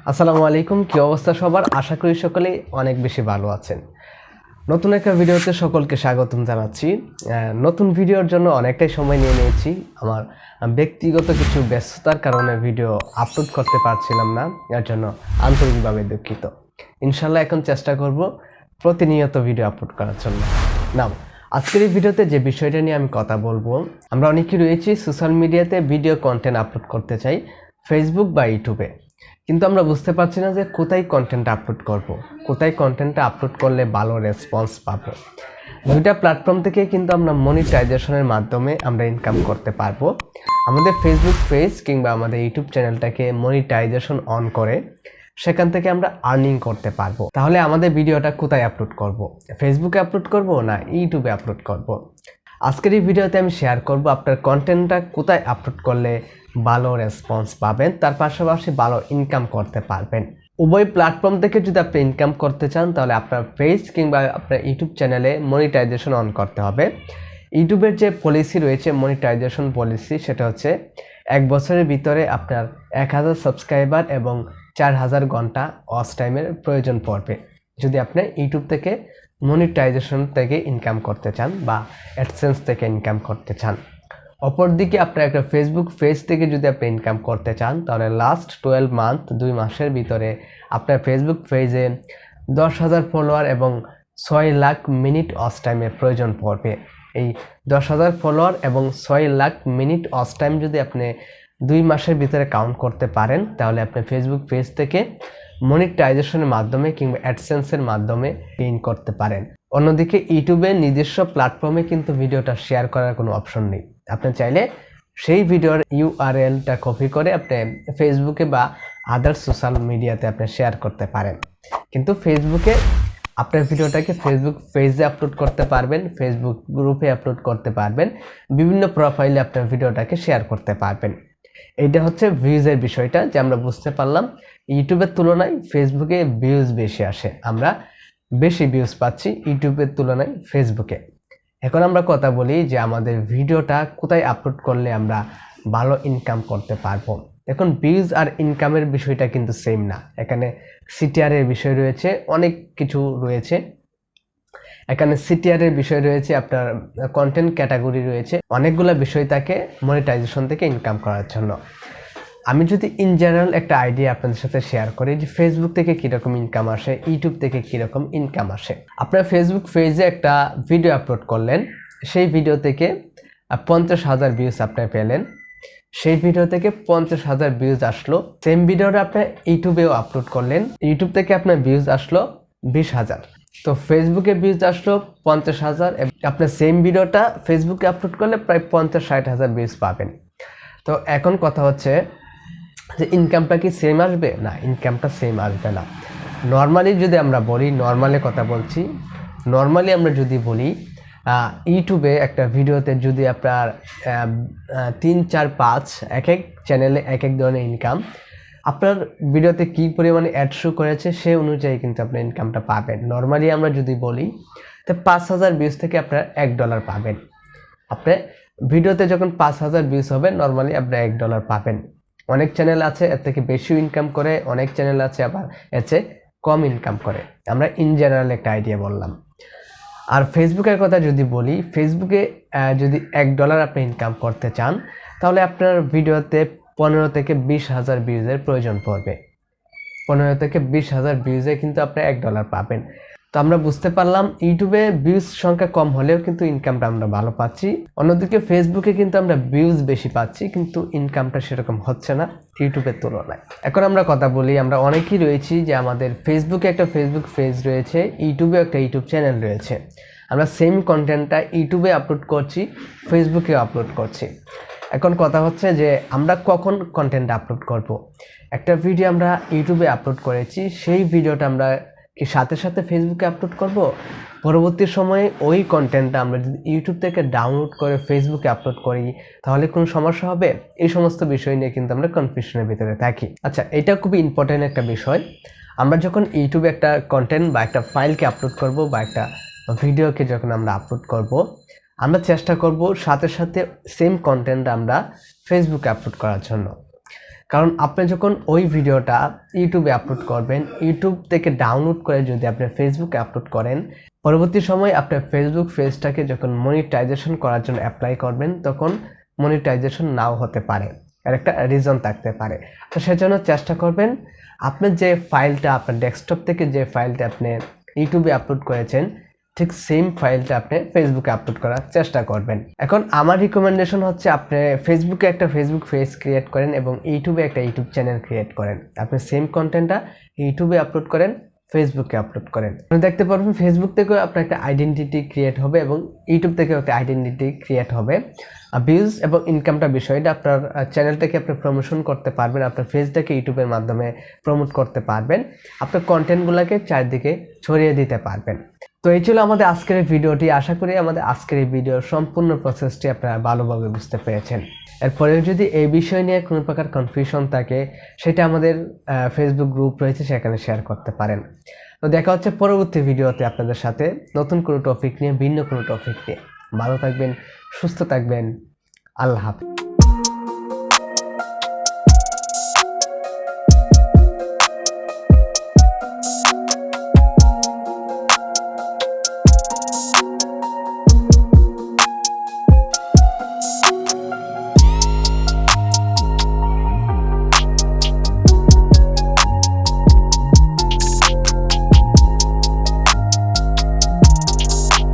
আসসালামু আলাইকুম। কি অবস্থা সবার? আশা করি সকলেই অনেক বেশি ভালো আছেন। নতুন একটা ভিডিওতে সকলকে স্বাগতম জানাচ্ছি। নতুন ভিডিওর জন্য অনেকটাই সময় নিয়ে নিয়েছি। আমার ব্যক্তিগত কিছু ব্যস্ততার কারণে ভিডিও আপলোড করতে পারছিলাম না, এর জন্য আন্তরিকভাবে দুঃখিত। ইনশাল্লাহ এখন চেষ্টা করব প্রতিনিয়ত ভিডিও আপলোড করার জন্য। নাও, আজকের এই ভিডিওতে যে বিষয়টা নিয়ে আমি কথা বলবো, আমরা অনেকেই রয়েছি সোশ্যাল মিডিয়াতে ভিডিও কন্টেন্ট আপলোড করতে চাই ফেসবুক বা ইউটিউবে, কিন্তু আমরা বুঝতে পারছি না যে কোথায় কন্টেন্টটা আপলোড করব, কোথায় কন্টেন্টটা আপলোড করলে ভালো রেসপন্স পাবো। দুইটা প্ল্যাটফর্ম থেকে কিন্তু আমরা মনিটাইজেশনের মাধ্যমে আমরা ইনকাম করতে পারবো। আমাদের ফেসবুক পেজ কিংবা আমাদের ইউটিউব চ্যানেলটাকে মনিটাইজেশন অন করে সেখান থেকে আমরা আর্নিং করতে পারবো। তাহলে আমাদের ভিডিওটা কোথায় আপলোড করব? ফেসবুকে আপলোড করব না ইউটিউবে আপলোড করব? আজকের এই ভিডিওতে আমি শেয়ার করব আপনার কন্টেন্টটা কোথায় আপলোড করলে ভালো রেসপন্স পাবেন, তার পাশাপাশি ভালো ইনকাম করতে পারবেন। উভয় প্ল্যাটফর্ম থেকে যদি আপনি ইনকাম করতে চান তাহলে আপনার পেজ কিংবা আপনার ইউটিউব চ্যানেলে মনিটাইজেশন অন করতে হবে। ইউটিউবের যে পলিসি রয়েছে মনিটাইজেশন পলিসি, সেটা হচ্ছে 1 বছরের ভিতরে আপনার 1000 সাবস্ক্রাইবার এবং 4000 ঘন্টা ওয়াচ টাইমের প্রয়োজন পড়বে যদি আপনি ইউটিউব থেকে মনিটাইজেশন থেকে ইনকাম করতে চান বা অ্যাডসেন্স থেকে ইনকাম করতে চান। অপরদিকে আপনার একটা ফেসবুক পেজ থেকে যদি আপনি ইনকাম করতে চান তাহলে লাস্ট 12 মান্থ 2 মাসের ভিতরে আপনার ফেসবুক পেজে 10,000 ফলোয়ার এবং 6 লাখ মিনিট ওয়াচ টাইমের প্রয়োজন পড়বে। এই 10,000 ফলোয়ার এবং 6 লাখ মিনিট ওয়াচ টাইম যদি আপনি 2 মাসের ভিতরে কাউন্ট করতে পারেন তাহলে আপনি ফেসবুক পেজ থেকে মনিটাইজেশনের মাধ্যমে কিংবা অ্যাডসেন্সের মাধ্যমে গেইন করতে পারেন। অন্যদিকে ইউটিউবের নিজস্ব প্ল্যাটফর্মে কিন্তু ভিডিওটা শেয়ার করার কোনো অপশন নেই। আপনি চাইলে সেই ভিডিওর ইউআরএলটা কপি করে আপনি ফেসবুকে বা আদার সোশ্যাল মিডিয়াতে আপনি শেয়ার করতে পারেন, কিন্তু ফেসবুকে আপনার ভিডিওটাকে ফেসবুক পেজে আপলোড করতে পারবেন, ফেসবুক গ্রুপে আপলোড করতে পারবেন, বিভিন্ন প্রোফাইলে আপনার ভিডিওটাকে শেয়ার করতে পারবেন। এইটা হচ্ছে ভিউজের বিষয়টা, যে আমরা বুঝতে পারলাম ইউটিউবের তুলনায় ফেসবুকে ভিউজ বেশি আসে, আমরা বেশি ভিউজ পাচ্ছি ইউটিউবের তুলনায় ফেসবুকে। এখন আমরা কথা বলি যে আমাদের ভিডিওটা কোথায় আপলোড করলে আমরা ভালো ইনকাম করতে পারবো। এখন ভিউজ আর ইনকামের বিষয়টা কিন্তু সেম না, এখানে সিটিআরের বিষয় রয়েছে, অনেক কিছু রয়েছে। এখানে সিটিআরের বিষয় রয়েছে, আপনার কন্টেন্ট ক্যাটাগরি রয়েছে, অনেকগুলো বিষয় থাকে মনিটাইজেশন থেকে ইনকাম করার জন্য। আমি যদি ইন জেনারেল একটা আইডিয়া আপনাদের সাথে শেয়ার করি যে ফেসবুক থেকে কীরকম ইনকাম আসে, ইউটিউব থেকে কীরকম ইনকাম আসে। আপনার ফেসবুক পেজে একটা ভিডিও আপলোড করলেন, সেই ভিডিও থেকে 50,000 ভিউজ আপনি পেলেন, সেই ভিডিও থেকে 50,000 ভিউজ আসলো। সেম ভিডিওটা আপনি ইউটিউবেও আপলোড করলেন, ইউটিউব থেকে আপনার ভিউজ আসলো 20,000। তো ফেসবুকে ভিউজ আসলো 50,000, আপনার সেম ভিডিওটা ফেসবুকে আপলোড করলে প্রায় 50-60,000 ভিউজ পাবেন। তো এখন কথা হচ্ছে যে ইনকামটা কি সেম আসবে? না, ইনকামটা সেম আসবে না। নর্মালি যদি আমরা বলি, নর্মালি কথা বলছি, নর্মালি আমরা যদি বলি ইউটিউবে একটা ভিডিওতে যদি আপনার 3, 4, 5 এক এক চ্যানেলে এক এক ধরনের ইনকাম, আপনার ভিডিওতে কী পরিমাণে অ্যাড শো করেছে সে অনুযায়ী কিন্তু আপনি ইনকামটা পাবেন। নর্মালি আমরা যদি বলি তো 5,000 ভিউজ থেকে আপনার $1 পাবেন। আপনি ভিডিওতে যখন 5,000 ভিউজ হবে নর্মালি আপনি $1 পাবেন। অনেক চ্যানেল আছে এর থেকে বেশিও ইনকাম করে, অনেক চ্যানেল আছে আবার এর চেয়ে কম ইনকাম করে। আমরা ইন জেনারেল একটা আইডিয়া বললাম। আর ফেসবুকের কথা যদি বলি, ফেসবুকে যদি $1 আপনি ইনকাম করতে চান তাহলে আপনার ভিডিওতে 15 থেকে 20,000 ভিউজের প্রয়োজন পড়বে। 15 থেকে 20,000 ভিউজে কিন্তু আপনি $1 পাবেন। তো আমরা বুঝতে পারলাম ইউটিউবে ভিউজ সংখ্যা কম হলেও কিন্তু ইনকামটা আমরা ভালো পাচ্ছি, অন্যদিকে ফেসবুকে কিন্তু আমরা ভিউজ বেশি পাচ্ছি কিন্তু ইনকামটা সেরকম হচ্ছে না ইউটিউবের তুলনায়। এখন আমরা কথা বলি, আমরা অনেকেই রয়েছি যে আমাদের ফেসবুকে একটা ফেসবুক পেজ রয়েছে, ইউটিউবে একটা ইউটিউব চ্যানেল রয়েছে, আমরা সেম কন্টেন্টটা ইউটিউবে আপলোড করছি, ফেসবুকে আপলোড করছি। এখন কথা হচ্ছে যে আমরা কখন কন্টেন্ট আপলোড করব। একটা ভিডিও আমরা ইউটিউবে আপলোড করেছি, সেই ভিডিওটা আমরা কি সাথে সাথে ফেসবুকে আপলোড করব? পরবর্তী সময়ে ওই কন্টেন্টটা আমরা যদি ইউটিউব থেকে ডাউনলোড করে ফেসবুকে আপলোড করি তাহলে কোনো সমস্যা হবে? এই সমস্ত বিষয় নিয়ে কিন্তু আমরা কনফিউশনের ভিতরে থাকি। আচ্ছা, এটা খুবই ইম্পর্টেন্ট একটা বিষয়। আমরা যখন ইউটিউবে একটা কন্টেন্ট বা একটা ফাইলকে আপলোড করব বা একটা ভিডিওকে যখন আমরা আপলোড করব, আমরা চেষ্টা করব সাথে সাথে সেম কন্টেন্ট আমরা ফেসবুকে আপলোড করার জন্য। কারণ আপনি যখন ওই ভিডিওটা ইউটিউবে আপলোড করবেন, ইউটিউব থেকে ডাউনলোড করে যদি আপনি ফেসবুকে আপলোড করেন, পরবর্তী সময় আপনার ফেসবুক পেজটাকে যখন মনিটাইজেশন করার জন্য অ্যাপ্লাই করবেন, তখন মনিটাইজেশন নাও হতে পারে, আর একটা রিজন থাকতে পারে। তো সেজন্য চেষ্টা করবেন আপনার যে ফাইলটা, আপনার ডেস্কটপ থেকে যে ফাইলটা আপনি ইউটিউবে আপলোড করেছেন, ঠিক সেম ফাইলটা আপনি ফেসবুকে আপলোড করার চেষ্টা করবেন। এখন আমার রিকমেন্ডেশন হচ্ছে আপনি ফেসবুকে একটা ফেসবুক পেজ ক্রিয়েট করেন এবং ইউটিউবে একটা ইউটিউব চ্যানেল ক্রিয়েট করেন। আপনি সেম কন্টেন্টটা ইউটিউবে আপলোড করেন, ফেসবুকে আপলোড করেন। আপনি দেখতে পারবেন ফেসবুক থেকেও আপনার একটা আইডেন্টিটি ক্রিয়েট হবে এবং ইউটিউব থেকেও একটা আইডেন্টিটি ক্রিয়েট হবে। ভিউজ এবং ইনকামটা বিষয়টা আপনার চ্যানেলটাকে আপনি প্রমোশন করতে পারবেন, আপনার পেজটাকে ইউটিউবের মাধ্যমে প্রমোট করতে পারবেন, আপনার কন্টেন্টগুলোকে চারদিকে ছড়িয়ে দিতে পারবেন। তো এই ছিল আমাদের আজকের এই ভিডিওটি। আশা করি আমাদের আজকের এই ভিডিওর সম্পূর্ণ প্রসেসটি আপনারা ভালোভাবে বুঝতে পেরেছেন। এরপরেও যদি এই বিষয় নিয়ে কোনো প্রকার কনফিউশন থাকে, সেটা আমাদের ফেসবুক গ্রুপ রয়েছে, সেখানে শেয়ার করতে পারেন। তো দেখা হচ্ছে পরবর্তী ভিডিওতে আপনাদের সাথে নতুন কোনো টপিক নিয়ে, ভিন্ন কোনো টপিক নিয়ে। ভালো থাকবেন, সুস্থ থাকবেন। আল্লাহ হাফেজ।